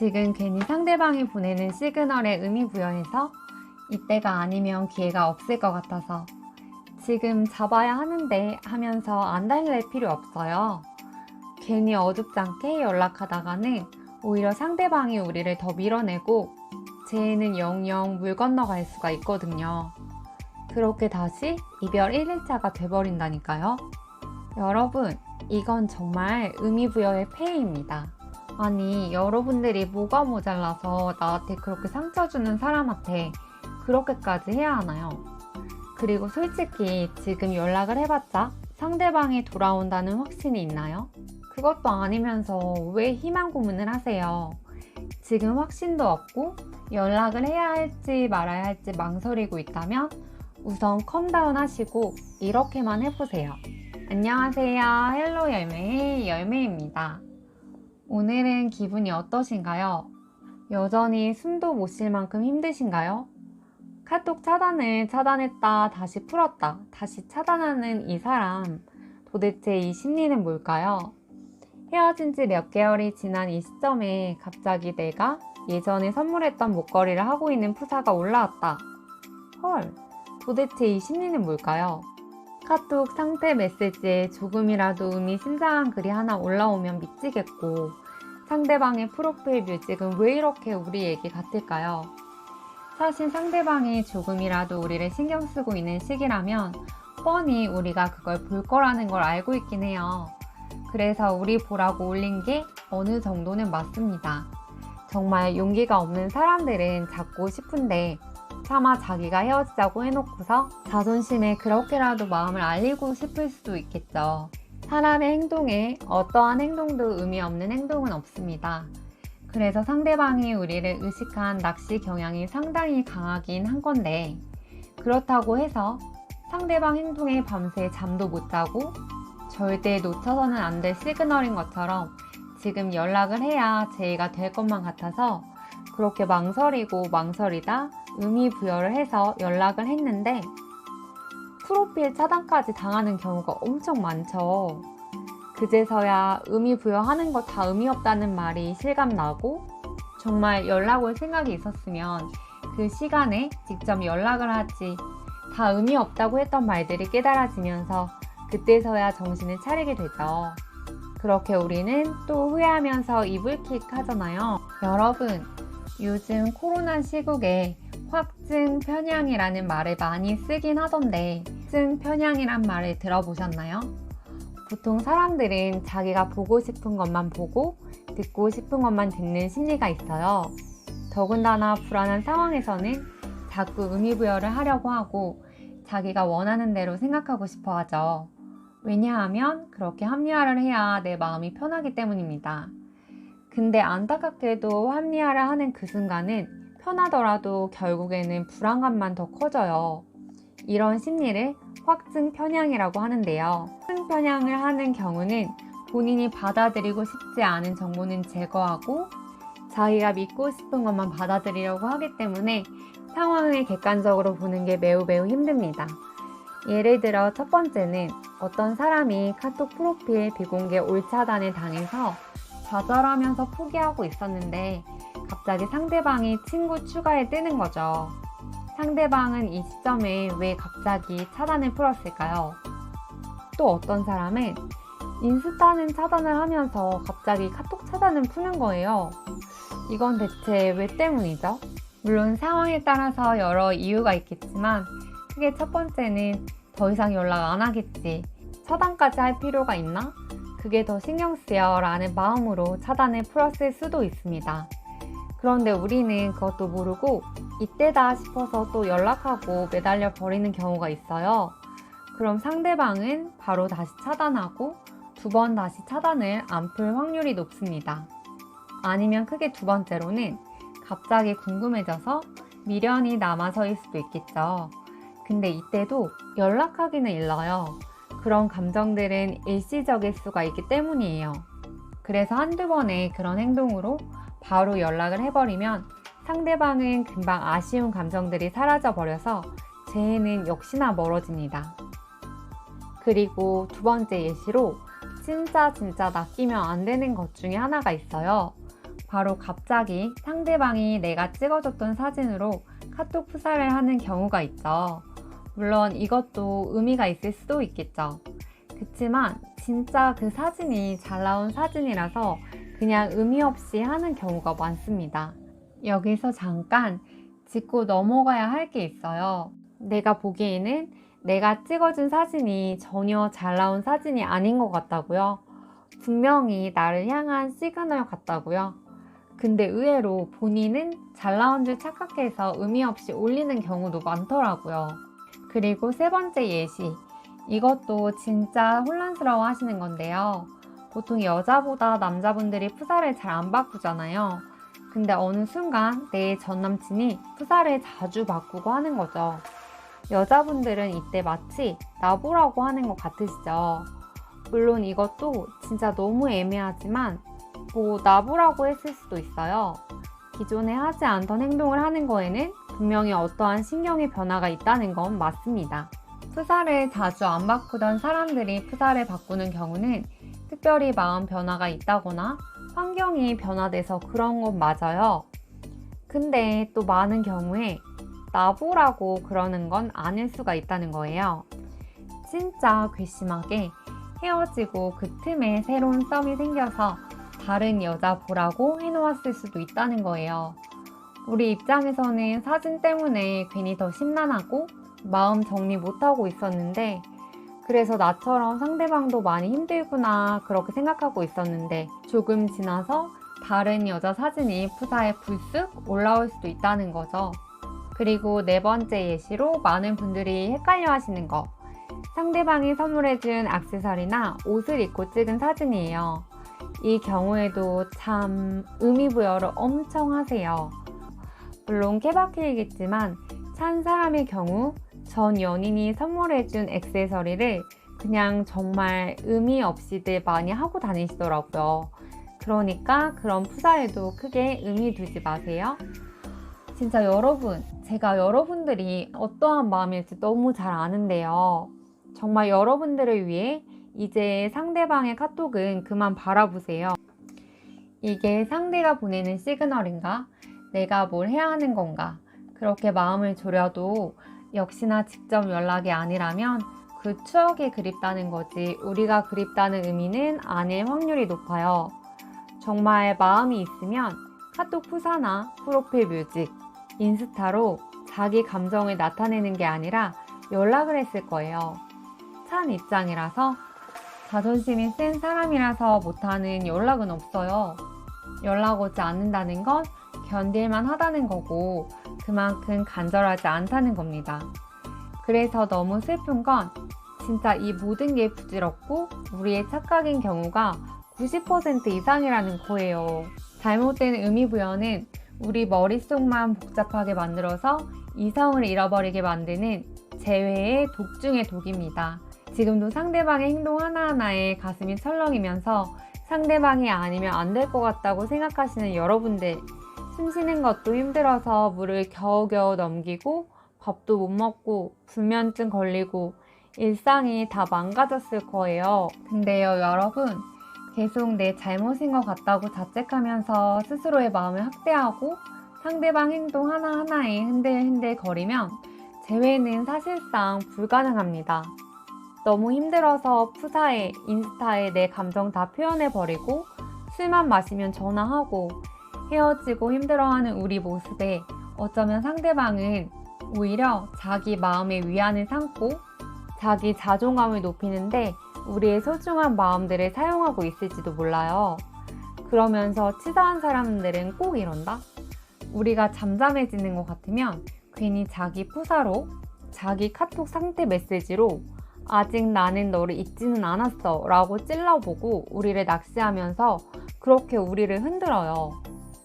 지금 괜히 상대방이 보내는 시그널에 의미 부여해서 이때가 아니면 기회가 없을 것 같아서 지금 잡아야 하는데 하면서 안 달랠 필요 없어요. 괜히 어줍지 않게 연락하다가는 오히려 상대방이 우리를 더 밀어내고 쟤는 영영 물 건너갈 수가 있거든요. 그렇게 다시 이별 1일차가 돼버린다니까요. 여러분, 이건 정말 의미부여의 폐해입니다. 아니, 여러분들이 뭐가 모자라서 나한테 그렇게 상처 주는 사람한테 그렇게까지 해야 하나요? 그리고 솔직히 지금 연락을 해봤자 상대방이 돌아온다는 확신이 있나요? 그것도 아니면서 왜 희망 고문을 하세요? 지금 확신도 없고 연락을 해야 할지 말아야 할지 망설이고 있다면 우선 컴다운 하시고 이렇게만 해보세요. 안녕하세요. 헬로 열매의 열매입니다. 오늘은 기분이 어떠신가요? 여전히 숨도 못 쉴 만큼 힘드신가요? 카톡 차단을 차단했다 다시 풀었다 다시 차단하는 이 사람, 도대체 이 심리는 뭘까요? 헤어진 지 몇 개월이 지난 이 시점에 갑자기 내가 예전에 선물했던 목걸이를 하고 있는 프사가 올라왔다. 헐, 도대체 이 심리는 뭘까요? 카톡 상태 메시지에 조금이라도 의미심장한 글이 하나 올라오면 미치겠고 상대방의 프로필 뮤직은 왜 이렇게 우리 얘기 같을까요? 사실 상대방이 조금이라도 우리를 신경 쓰고 있는 시기라면 뻔히 우리가 그걸 볼 거라는 걸 알고 있긴 해요. 그래서 우리 보라고 올린 게 어느 정도는 맞습니다. 정말 용기가 없는 사람들은 잡고 싶은데 차마 자기가 헤어지자고 해놓고서 자존심에 그렇게라도 마음을 알리고 싶을 수도 있겠죠. 사람의 행동에 어떠한 행동도 의미 없는 행동은 없습니다. 그래서 상대방이 우리를 의식한 낚시 경향이 상당히 강하긴 한 건데 그렇다고 해서 상대방 행동에 밤새 잠도 못 자고 절대 놓쳐서는 안 될 시그널인 것처럼 지금 연락을 해야 제의가 될 것만 같아서 그렇게 망설이고 망설이다 의미 부여를 해서 연락을 했는데 프로필 차단까지 당하는 경우가 엄청 많죠. 그제서야 의미 부여하는 거 다 의미 없다는 말이 실감나고 정말 연락 올 생각이 있었으면 그 시간에 직접 연락을 하지 다 의미 없다고 했던 말들이 깨달아지면서 그때서야 정신을 차리게 되죠. 그렇게 우리는 또 후회하면서 이불킥 하잖아요. 여러분, 요즘 코로나 시국에 확증 편향이라는 말을 많이 쓰긴 하던데 확증 편향이란 말을 들어보셨나요? 보통 사람들은 자기가 보고 싶은 것만 보고 듣고 싶은 것만 듣는 심리가 있어요. 더군다나 불안한 상황에서는 자꾸 의미부여를 하려고 하고 자기가 원하는 대로 생각하고 싶어 하죠. 왜냐하면 그렇게 합리화를 해야 내 마음이 편하기 때문입니다. 근데 안타깝게도 합리화를 하는 그 순간은 편하더라도 결국에는 불안감만 더 커져요. 이런 심리를 확증 편향이라고 하는데요. 확증 편향을 하는 경우는 본인이 받아들이고 싶지 않은 정보는 제거하고 자기가 믿고 싶은 것만 받아들이려고 하기 때문에 상황을 객관적으로 보는 게 매우 힘듭니다. 예를 들어 첫 번째는 어떤 사람이 카톡 프로필 비공개 올 차단을 당해서 좌절하면서 포기하고 있었는데 갑자기 상대방이 친구 추가에 뜨는 거죠. 상대방은 이 시점에 왜 갑자기 차단을 풀었을까요? 또 어떤 사람은 인스타는 차단을 하면서 갑자기 카톡 차단을 푸는 거예요. 이건 대체 왜 때문이죠? 물론 상황에 따라서 여러 이유가 있겠지만 크게 첫 번째는 더 이상 연락 안 하겠지, 차단까지 할 필요가 있나? 그게 더 신경 쓰여 라는 마음으로 차단을 풀었을 수도 있습니다. 그런데 우리는 그것도 모르고 이때다 싶어서 또 연락하고 매달려 버리는 경우가 있어요. 그럼 상대방은 바로 다시 차단하고 두 번 다시 차단을 안 풀 확률이 높습니다. 아니면 크게 두 번째로는 갑자기 궁금해져서 미련이 남아서일 수도 있겠죠. 근데 이때도 연락하기는 일러요. 그런 감정들은 일시적일 수가 있기 때문이에요. 그래서 한두 번의 그런 행동으로 바로 연락을 해버리면 상대방은 금방 아쉬운 감정들이 사라져 버려서 재회는 역시나 멀어집니다. 그리고 두 번째 예시로 진짜 낚이면 안 되는 것 중에 하나가 있어요. 바로 갑자기 상대방이 내가 찍어줬던 사진으로 카톡 푸사를 하는 경우가 있죠. 물론 이것도 의미가 있을 수도 있겠죠. 그치만 진짜 그 사진이 잘 나온 사진이라서 그냥 의미 없이 하는 경우가 많습니다. 여기서 잠깐 짚고 넘어가야 할 게 있어요. 내가 보기에는 내가 찍어준 사진이 전혀 잘 나온 사진이 아닌 것 같다고요. 분명히 나를 향한 시그널 같다고요. 근데 의외로 본인은 잘 나온 줄 착각해서 의미 없이 올리는 경우도 많더라고요. 그리고 세 번째 예시. 이것도 진짜 혼란스러워 하시는 건데요. 보통 여자보다 남자분들이 푸사를 잘 안 바꾸잖아요. 근데 어느 순간 내 전남친이 푸사를 자주 바꾸고 하는 거죠. 여자분들은 이때 마치 나보라고 하는 것 같으시죠? 물론 이것도 진짜 너무 애매하지만 나보라고 했을 수도 있어요. 기존에 하지 않던 행동을 하는 거에는 분명히 어떠한 신경의 변화가 있다는 건 맞습니다. 푸사를 자주 안 바꾸던 사람들이 푸사를 바꾸는 경우는 특별히 마음 변화가 있다거나 환경이 변화돼서 그런 건 맞아요. 근데 또 많은 경우에 나보라고 그러는 건 아닐 수가 있다는 거예요. 진짜 괘씸하게 헤어지고 그 틈에 새로운 썸이 생겨서 다른 여자 보라고 해놓았을 수도 있다는 거예요. 우리 입장에서는 사진 때문에 괜히 더 심란하고 마음 정리 못하고 있었는데 그래서 나처럼 상대방도 많이 힘들구나 그렇게 생각하고 있었는데 조금 지나서 다른 여자 사진이 푸사에 불쑥 올라올 수도 있다는 거죠. 그리고 네 번째 예시로 많은 분들이 헷갈려 하시는 거. 상대방이 선물해준 액세서리나 옷을 입고 찍은 사진이에요. 이 경우에도 참 의미부여를 엄청 하세요. 물론 케바케이겠지만 찬 사람의 경우 전 연인이 선물해준 액세서리를 그냥 정말 의미 없이들 많이 하고 다니시더라고요. 그러니까 그런 푸사에도 크게 의미 두지 마세요. 진짜 여러분, 제가 여러분들이 어떠한 마음일지 너무 잘 아는데요. 정말 여러분들을 위해 이제 상대방의 카톡은 그만 바라보세요. 이게 상대가 보내는 시그널인가? 내가 뭘 해야 하는 건가? 그렇게 마음을 졸여도 역시나 직접 연락이 아니라면 그 추억이 그립다는 거지 우리가 그립다는 의미는 아닐 확률이 높아요. 정말 마음이 있으면 카톡 푸사나 프로필 뮤직, 인스타로 자기 감정을 나타내는 게 아니라 연락을 했을 거예요. 찬 입장이라서 자존심이 센 사람이라서 못하는 연락은 없어요. 연락 오지 않는다는 건 견딜만 하다는 거고 그만큼 간절하지 않다는 겁니다. 그래서 너무 슬픈 건 진짜 이 모든 게 부질없고 우리의 착각인 경우가 90% 이상이라는 거예요. 잘못된 의미부여는 우리 머릿속만 복잡하게 만들어서 이성을 잃어버리게 만드는 재회의 독 중의 독입니다. 지금도 상대방의 행동 하나하나에 가슴이 철렁이면서 상대방이 아니면 안 될 것 같다고 생각하시는 여러분들, 숨 쉬는 것도 힘들어서 물을 겨우겨우 넘기고 밥도 못 먹고 불면증 걸리고 일상이 다 망가졌을 거예요. 근데요 여러분, 계속 내 잘못인 것 같다고 자책하면서 스스로의 마음을 학대하고 상대방 행동 하나하나에 흔들흔들 거리면 재회는 사실상 불가능합니다. 너무 힘들어서 푸사에, 인스타에 내 감정 다 표현해버리고 술만 마시면 전화하고 헤어지고 힘들어하는 우리 모습에 어쩌면 상대방은 오히려 자기 마음의 위안을 삼고 자기 자존감을 높이는데 우리의 소중한 마음들을 사용하고 있을지도 몰라요. 그러면서 치사한 사람들은 꼭 이런다? 우리가 잠잠해지는 것 같으면 괜히 자기 푸사로, 자기 카톡 상태 메시지로 아직 나는 너를 잊지는 않았어 라고 찔러보고 우리를 낚시하면서 그렇게 우리를 흔들어요.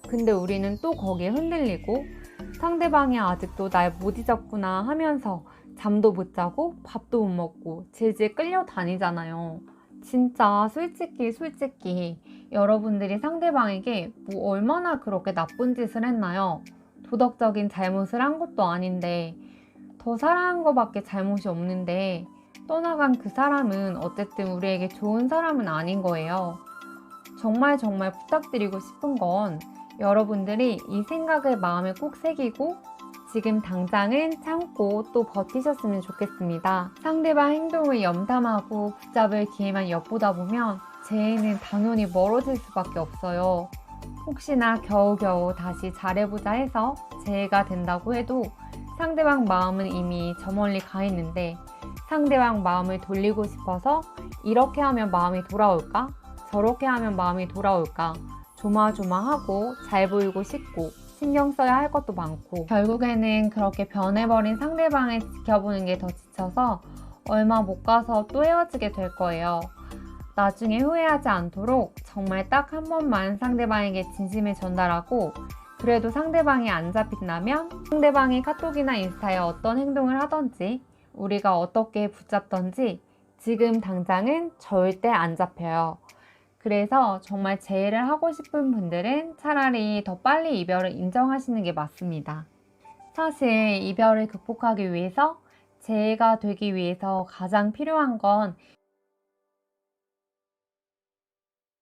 근데 우리는 또 거기에 흔들리고 상대방이 아직도 날 못 잊었구나 하면서 잠도 못 자고 밥도 못 먹고 질질 끌려다니잖아요. 진짜 솔직히 여러분들이 상대방에게 뭐 얼마나 그렇게 나쁜 짓을 했나요? 도덕적인 잘못을 한 것도 아닌데 더 사랑한 거밖에 잘못이 없는데 떠나간 그 사람은 어쨌든 우리에게 좋은 사람은 아닌 거예요. 정말 부탁드리고 싶은 건 여러분들이 이 생각을 마음에 꼭 새기고 지금 당장은 참고 또 버티셨으면 좋겠습니다. 상대방 행동을 염탐하고 붙잡을 기회만 엿보다 보면 재회는 당연히 멀어질 수밖에 없어요. 혹시나 겨우겨우 다시 잘해보자 해서 재회가 된다고 해도 상대방 마음은 이미 저 멀리 가 있는데 상대방 마음을 돌리고 싶어서 이렇게 하면 마음이 돌아올까? 저렇게 하면 마음이 돌아올까? 조마조마하고 잘 보이고 싶고 신경 써야 할 것도 많고 결국에는 그렇게 변해버린 상대방을 지켜보는 게 더 지쳐서 얼마 못 가서 또 헤어지게 될 거예요. 나중에 후회하지 않도록 정말 딱 한 번만 상대방에게 진심을 전달하고 그래도 상대방이 안 잡힌다면 상대방이 카톡이나 인스타에 어떤 행동을 하던지 우리가 어떻게 붙잡던지 지금 당장은 절대 안 잡혀요. 그래서 정말 재회를 하고 싶은 분들은 차라리 더 빨리 이별을 인정하시는 게 맞습니다. 사실 이별을 극복하기 위해서 재회가 되기 위해서 가장 필요한 건